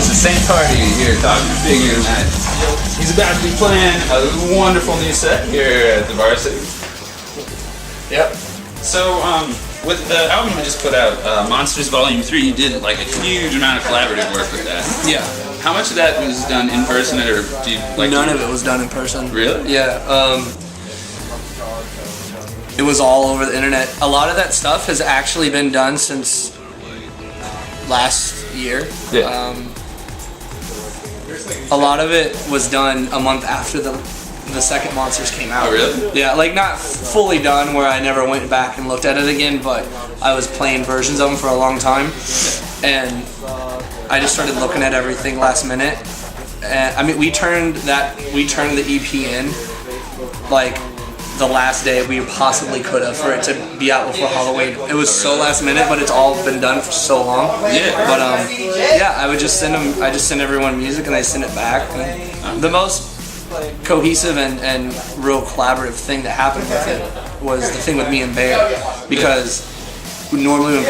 This is SaintParty here talking to Big tonight. He's about to be playing a wonderful new set here at the Varsity. Yep. So, with the album you just put out, Monsters Volume 3, you did like a huge amount of collaborative work with that. Yeah. How much of that was done in person, or do you like? None of it was done in person. Really? Yeah. It was all over the internet. A lot of that stuff has actually been done since last year. Yeah. A lot of it was done a month after the second Monsters came out. Oh, really? Yeah, like not fully done where I never went back and looked at it again, but I was playing versions of them for a long time, and I just started looking at everything last minute. And I mean, we turned the EP in like the last day we possibly could have for it to be out before Halloween. It was so last minute, but it's all been done for so long. Yeah. But yeah, I would just send them. I just send everyone music and they send it back. And the most cohesive and real collaborative thing that happened with it was the thing with me and Bear, because normally when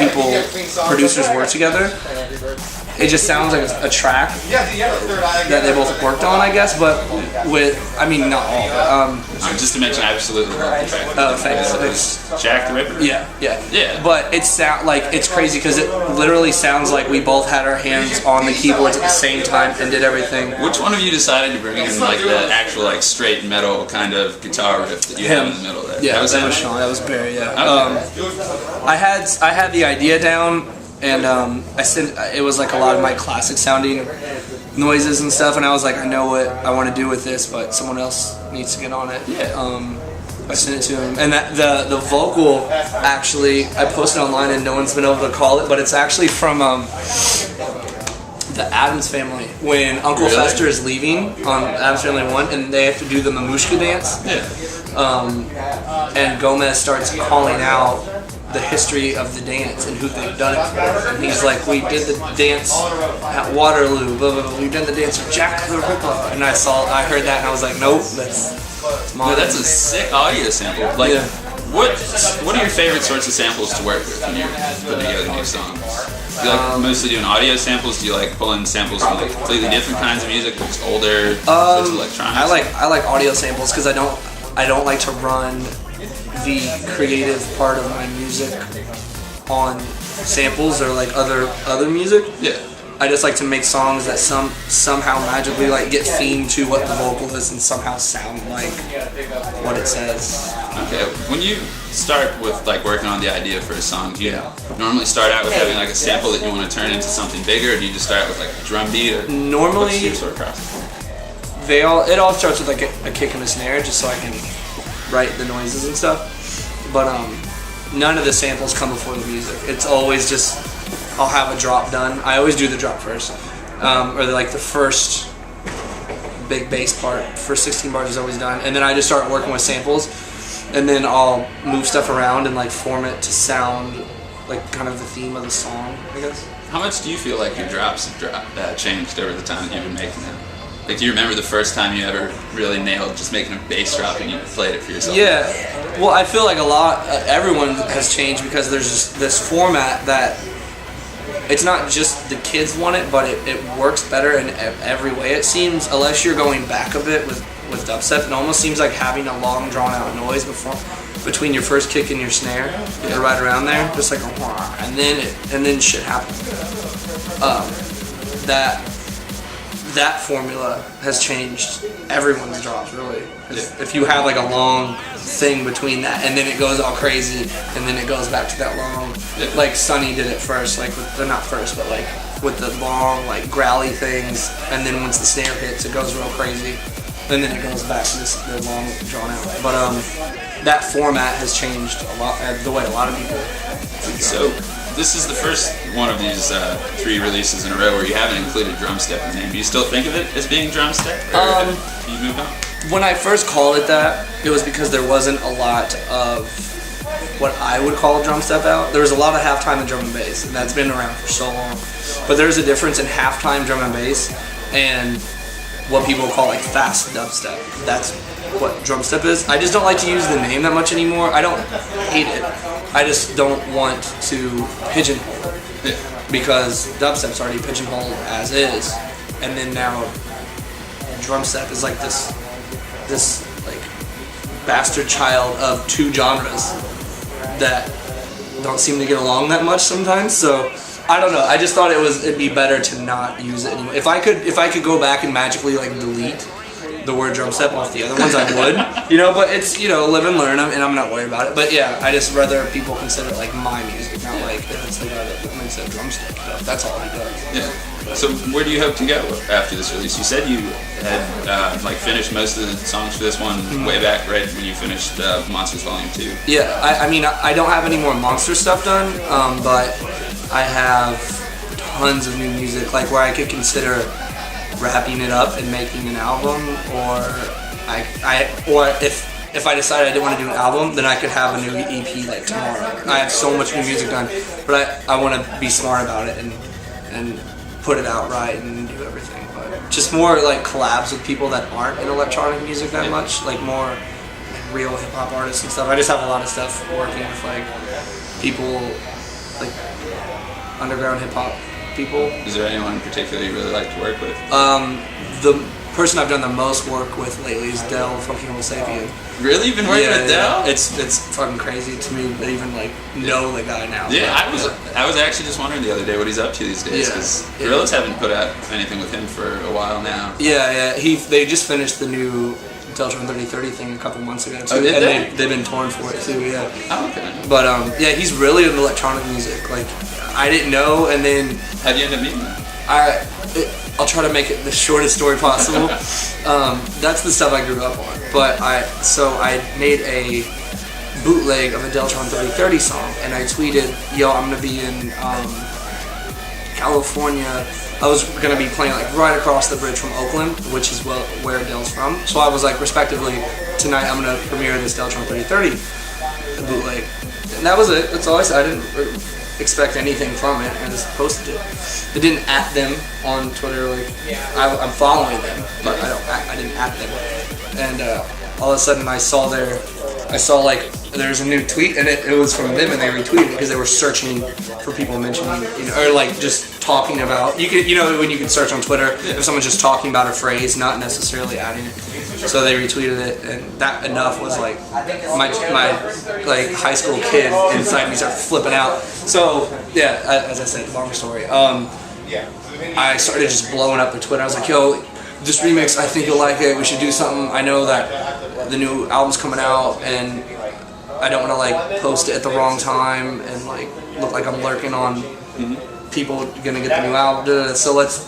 producers work together, it just sounds like a track that they both worked on, I guess, but I mean, not all. Just to mention, I absolutely love the track. Oh, thanks. Jack the Ripper? Yeah. But it's crazy because it literally sounds like we both had our hands on the keyboards at the same time and did everything. Which one of you decided to bring in like the actual like straight metal kind of guitar riff that you have in the middle there? Yeah, that was Sean. That was Barry. Yeah. Okay. I had the idea down. And I said it was like a lot of my classic sounding noises and stuff, and I was like, I know what I want to do with this, but someone else needs to get on it. Yeah. I sent it to him, and that the vocal actually I posted online, and no one's been able to call it, but it's actually from the Addams Family when Uncle Fester is leaving on Addams Family 1, and they have to do the Mamushka dance. Yeah. And Gomez starts calling out the history of the dance and who they've done it for. And he's like, we did the dance at Waterloo, blah, blah, blah. We did the dance for Jack the Ripper. And I heard that and I was like, nope, that's mine. No, that's a sick audio sample. Like, what are your favorite sorts of samples to work with when you're putting together new songs? Do you like mostly doing audio samples? Do you like pulling samples from like completely different kinds of music, like older, electronics? I like audio samples because I don't like to run the creative part of my music on samples or like other music. Yeah. I just like to make songs that somehow magically like get themed to what the vocal is and somehow sound like what it says. Okay. When you start with like working on the idea for a song, do you normally start out with having like a sample that you want to turn into something bigger, or do you just start with like a drum beat? Or normally, what's your sort of process? it all starts with like a kick and a snare, just so I can write the noises and stuff. But none of the samples come before the music. It's always just I'll have a drop done. I always do the drop first, or like the first big bass part. First 16 bars is always done, and then I just start working with samples, and then I'll move stuff around and like form it to sound like kind of the theme of the song, I guess. How much do you feel like your drops have changed over the time that you've been making them? Like, do you remember the first time you ever really nailed just making a bass drop and you played it for yourself? Yeah, well, I feel like everyone has changed because there's just this format that it's not just the kids want it, but it works better in every way, it seems, unless you're going back a bit with dubstep. It almost seems like having a long, drawn-out noise between your first kick and your snare, right around there, just like a wah, and then shit happens. That formula has changed everyone's drops, really. If you have like a long thing between that, and then it goes all crazy, and then it goes back to that long, like Sonny did it first, like not first, but like with the long, like growly things, and then once the snare hits, it goes real crazy, and then it goes back to the long, drawn out. But that format has changed a lot, the way a lot of people do. So this is the first one of these 3 releases in a row where you haven't included drumstep in the name. Do you still think of it as being drumstep? Or have you moved on? When I first called it that, it was because there wasn't a lot of what I would call drumstep out. There was a lot of halftime and drum and bass, and that's been around for so long. But there's a difference in halftime drum and bass and what people call like fast dubstep. That's what drumstep is. I just don't like to use the name that much anymore. I don't hate it. I just don't want to pigeonhole it. because dubstep's already pigeonholed as is, and then now drumstep is like this like bastard child of two genres that don't seem to get along that much sometimes. So I don't know. I just thought it'd be better to not use it anymore. If I could go back and magically like delete the word drumstep off the other ones, I would. You know, but it's, you know, live and learn, and I'm not worried about it. But yeah, I just rather people consider it like my music, not like if it's the guy that makes that drumstick stuff. That's all he does. Yeah. So where do you hope to go after this release? You said you had like finished most of the songs for this one way back right when you finished Monsters Volume 2. Yeah, I mean, I don't have any more Monster stuff done, but I have tons of new music, like where I could consider wrapping it up and making an album, or if I decided I didn't want to do an album, then I could have a new EP like tomorrow. I have so much new music done, but I want to be smart about it and put it out right and do everything. But just more like collabs with people that aren't in electronic music that much, like more like real hip hop artists and stuff. I just have a lot of stuff working with like people like underground hip hop people. Is there anyone in particular you really like to work with? The person I've done the most work with lately is Del from Homosapien. Really? You've been working with Del? It's fucking crazy to me to even like know the guy now. Yeah, I was actually just wondering the other day what he's up to these days, because Gorillaz haven't put out anything with him for a while now. Yeah. They just finished the new Deltron 3030 thing a couple months ago too. Oh, did they? They've been touring for it too, yeah. Oh, okay. But yeah, he's really into electronic music. Like, I didn't know, and then how'd you end up meeting him? I'll try to make it the shortest story possible. That's the stuff I grew up on. But I made a bootleg of a Deltron 3030 song, and I tweeted, "Yo, I'm gonna be in California." I was gonna be playing like right across the bridge from Oakland, which is where Del's from. So I was like, respectively, tonight I'm gonna premiere this Deltron 3030 bootleg, and that was it. That's all I said. I didn't expect anything from it. I just posted it. I didn't at them on Twitter. Like I'm following them, but I didn't at them. And all of a sudden I saw like there's a new tweet, and it was from them, and they retweeted it because they were searching for people mentioning, you know, or like just talking about. You know, when you can search on Twitter if someone's just talking about a phrase, not necessarily adding it. So they retweeted it, and that enough was like my like high school kid inside me started flipping out. So yeah, as I said, long story. I started just blowing up the Twitter. I was like, yo, this remix, I think you'll like it. We should do something. I know that the new album's coming out, and I don't want to like post it at the wrong time and like look like I'm lurking on people gonna get the new album. So let's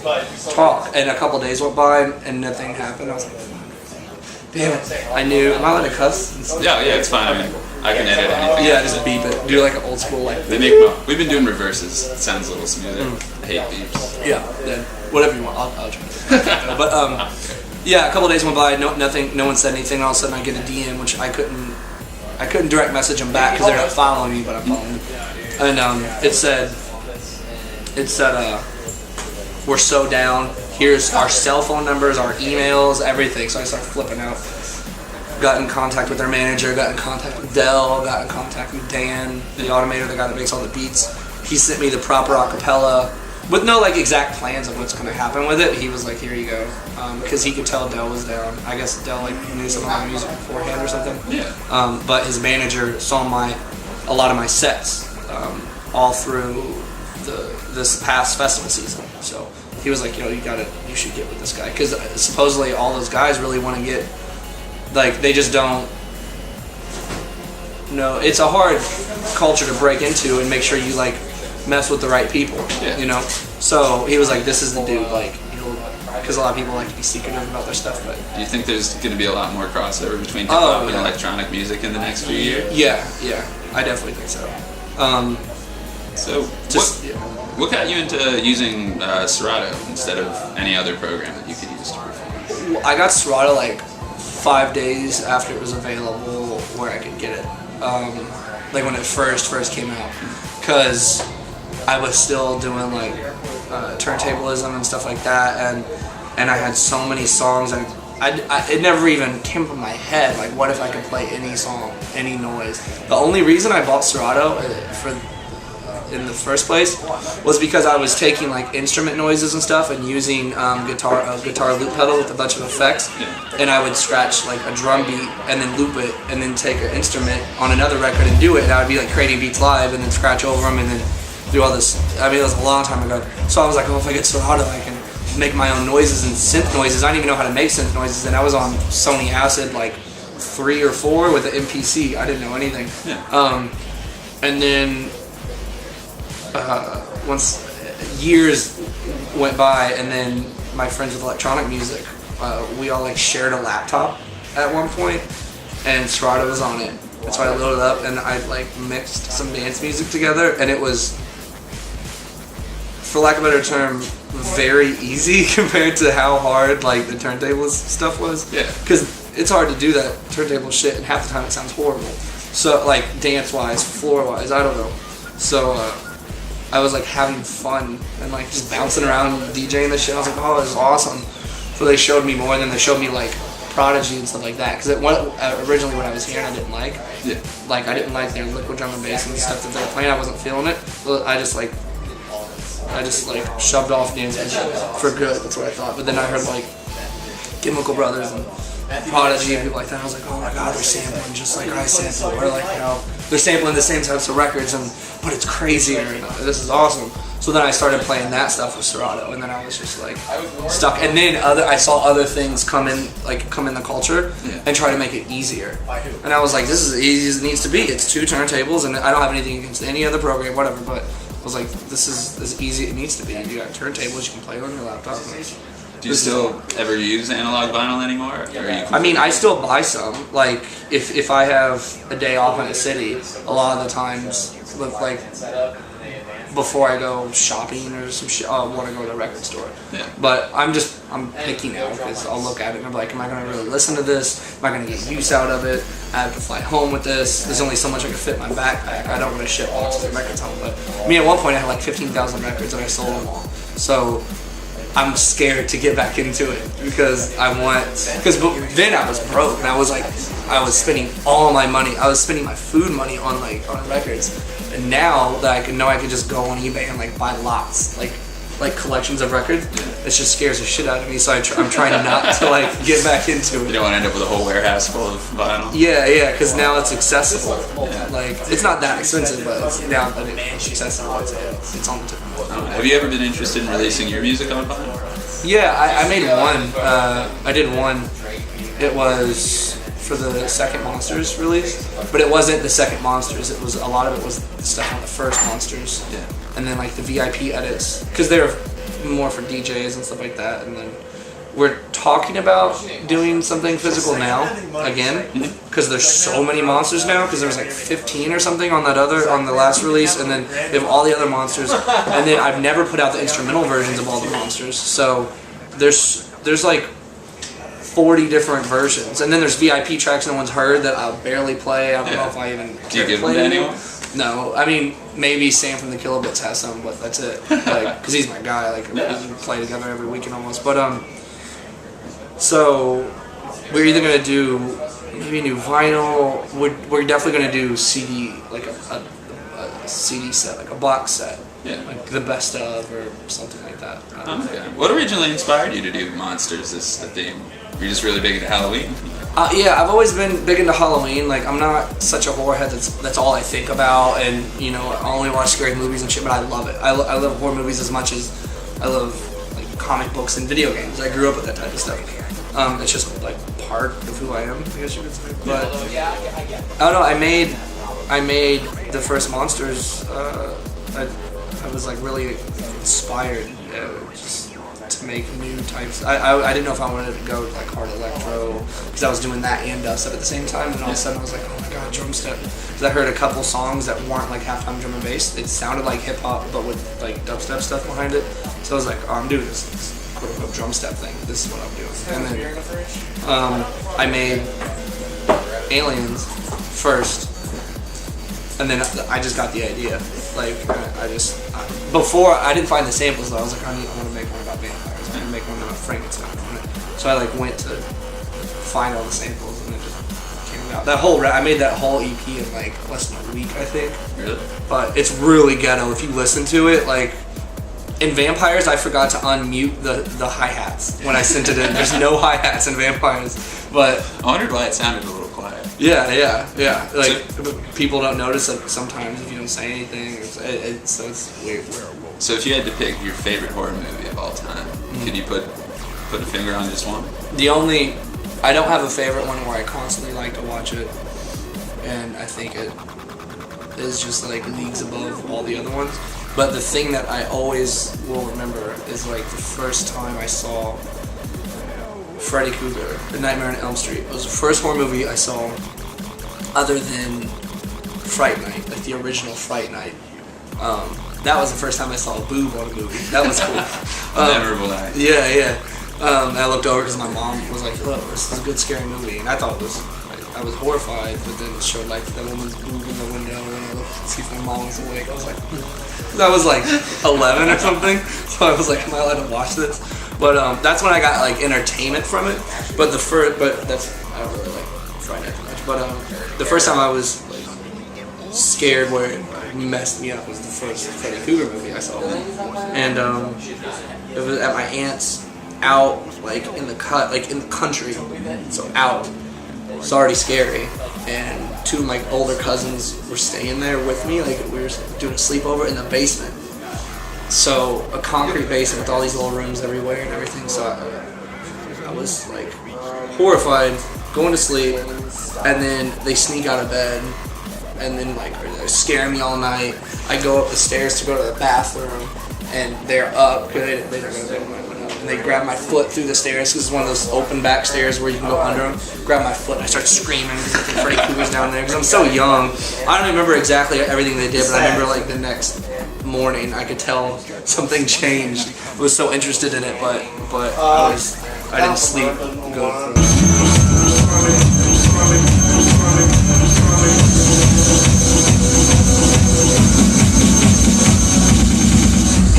talk. And a couple days went by and nothing happened. I was like, damn it. I knew. Am I allowed to cuss? Yeah, it's fine. I mean, I can edit anything. Yeah, just beep it. Do like an old school like. We've been doing reverses. It sounds a little smoother. I hate beeps. Yeah, then whatever you want. I'll try. But yeah, a couple days went by. Nothing. No one said anything. All of a sudden, I get a DM, which I couldn't direct message them back because they're not following me, but I'm following them. And it said, we're so down. Here's our cell phone numbers, our emails, everything. So I started flipping out. Got in contact with their manager, got in contact with Del, got in contact with Dan, the automator, the guy that makes all the beats. He sent me the proper acapella with no like exact plans of what's going to happen with it. He was like, here you go. Because he could tell Del was down. I guess Del like knew some of my music beforehand or something. Yeah. But his manager saw a lot of my sets all through this past festival season. So he was like, you should get with this guy, because supposedly all those guys really want to get, like, they just don't know. It's a hard culture to break into and make sure you like mess with the right people, you know. So he was like, this is the dude, like, because a lot of people like to be secretive about their stuff. But do you think there's going to be a lot more crossover between hip hop and electronic music in the next few years? Yeah, I definitely think so. What got you into using Serato instead of any other program that you could use to perform? I got Serato like 5 days after it was available where I could get it. Like when it first came out, because I was still doing like turntablism and stuff like that, and I had so many songs, and it never even came from my head, like, what if I could play any song, any noise. The only reason I bought Serato in the first place was because I was taking like instrument noises and stuff and using a guitar loop pedal with a bunch of effects, and I would scratch like a drum beat and then loop it and then take an instrument on another record and do it, and I would be like creating beats live and then scratch over them and then do all this. I mean, it was a long time ago. So I was like, oh, if I get Serato, I can make my own noises and synth noises. I didn't even know how to make synth noises, and I was on Sony Acid like 3 or 4 with the MPC. I didn't know anything. And then once years went by, and then my friends with electronic music, we all like shared a laptop at one point, and Serato was on it. And so I loaded up and I like mixed some dance music together, and it was, for lack of a better term, very easy compared to how hard like the turntables stuff was. Yeah. Because it's hard to do that turntable shit, and half the time it sounds horrible. So like dance-wise, floor-wise, I don't know. So I was like having fun and like just bouncing around DJing the shit. I was like, oh, this is awesome. So they showed me more, and then they showed me like Prodigy and stuff like that. Because originally when I was here, I didn't like. Yeah. Like I didn't like their liquid drum and bass and stuff that they were playing. I wasn't feeling it. So I just like shoved off dance music for good. That's what I thought. But then I heard like Chemical Brothers and Prodigy and people like that. I was like, oh my god, they're sampling just like I sample. Or like, you know, they're sampling the same types of records, but it's crazier. And this is awesome. So then I started playing that stuff with Serato, and then I was just like stuck. And then I saw other things come in the culture and try to make it easier. And I was like, this is as easy as it needs to be. It's 2 turntables, and I don't have anything against any other program, whatever. But I was like, this is as easy as it needs to be. You got turntables, you can play on your laptop. Do you still ever use analog vinyl anymore? Or I mean, I still buy some. Like, if I have a day off in a city, a lot of the times, like, before I go shopping or some shit, I want to go to the record store. Yeah. But I'm picky now, because I'll look at it and I'm like, am I going to really listen to this? Am I going to get use out of it? I have to fly home with this. There's only so much I can fit in my backpack. I don't want to ship boxes of records home. But I mean, at one point I had like 15,000 records and I sold them all. So I'm scared to get back into it because then I was broke and I was spending all my money. I was spending my food money on records. And now that I can just go on eBay and like buy lots, like collections of records, it just scares the shit out of me. So I'm trying not to like get back into it. You don't want to end up with a whole warehouse full of vinyl. Yeah, because now it's accessible. Yeah. Like it's not that expensive, but now that it's accessible, it's on the tip. Have you ever been interested in releasing your music on vinyl? Yeah, I made one. I did one. It was for the second Monsters release, but it wasn't the second Monsters. It was a lot of it was the stuff on the first Monsters. Yeah. And then like the VIP edits, because they're more for DJs and stuff like that. And then we're talking about doing something physical now again, because there's so many Monsters now. Because there was like 15 or something on the last release, and then they have all the other Monsters. And then I've never put out the instrumental versions of all the Monsters. So there's like 40 different versions, and then there's VIP tracks no one's heard that I'll barely play. I don't know if I even do you give them to anyone? No, I mean maybe Sam from the Kilobits has some, but that's it. Like, because he's my guy. Like we play together every weekend almost. But so we're either gonna do maybe a new vinyl. We're definitely gonna do CD, like a CD set, like a box set. Yeah. Like the best of or something like that. Okay. What originally inspired you to do Monsters as the theme? Were you just really big into Halloween? Yeah, I've always been big into Halloween. Like, I'm not such a horror head that's all I think about, and, you know, I only watch scary movies and shit, but I love it. I love horror movies as much as I love, like, comic books and video games. I grew up with that type of stuff. It's just, like, part of who I am, I guess you could say. But, I don't know, I made the first Monsters, I was, like, really inspired, just to make new types. I didn't know if I wanted to go like hard electro, because I was doing that and dubstep at the same time, and all of a sudden I was like, oh my god, drumstep. Because I heard a couple songs that weren't like halftime drum and bass. It sounded like hip hop, but with like dubstep stuff behind it. So I was like, oh, I'm doing this quote unquote drumstep thing. This is what I'm doing. And then I made Aliens first, and then I just got the idea. Like, before I didn't find the samples though. I was like, I want to make one about vampires. I want to make one about Frankenstein. So I like went to find all the samples, and it just came about. I made that whole EP in like less than a week, I think. Really? But it's really ghetto if you listen to it. Like in Vampires, I forgot to unmute the hi-hats when I sent it in. There's no hi-hats in Vampires, but I wondered why it sounded a little quiet. yeah. Like people don't notice that sometimes if you don't say anything. It's weird. So if you had to pick your favorite horror movie of all time, could you put a finger on just one? I don't have a favorite one where I constantly like to watch it, and I think it is just like leagues above all the other ones. But the thing that I always will remember is like the first time I saw Freddy Krueger, The Nightmare on Elm Street. It was the first horror movie I saw other than Fright Night, like the original Fright Night. That was the first time I saw a boob on a movie. That was cool. Memorable night. Yeah. I looked over because my mom was like, "Look, this is a good scary movie," and I thought it was. I was horrified, but then it showed like that woman's boob in the window, and I looked to see if my mom was awake. I was like, I was like 11 or something, so I was like, "Am I allowed to watch this?" But that's when I got like entertainment from it. But I don't really like Friday Night too much. But the first time I was like scared where it messed me up was the first Freddy Krueger movie I saw, and it was at my aunt's out like in the country, so out. It's already scary, and two of my older cousins were staying there with me. Like we were doing a sleepover in the basement. So a concrete basement with all these little rooms everywhere and everything. So I was like horrified, going to sleep, and then they sneak out of bed, and then like they're scaring me all night. I go up the stairs to go to the bathroom, and they're up. They don't go to bed when I went up. And they grab my foot through the stairs because it's one of those open back stairs where you can go under them. Grab my foot and I start screaming because I think Freddy Krueger's down there because I'm so young. I don't remember exactly everything they did, but I remember like the next morning I could tell something changed. I was so interested in it, but I didn't sleep good.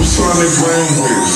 Sonic language.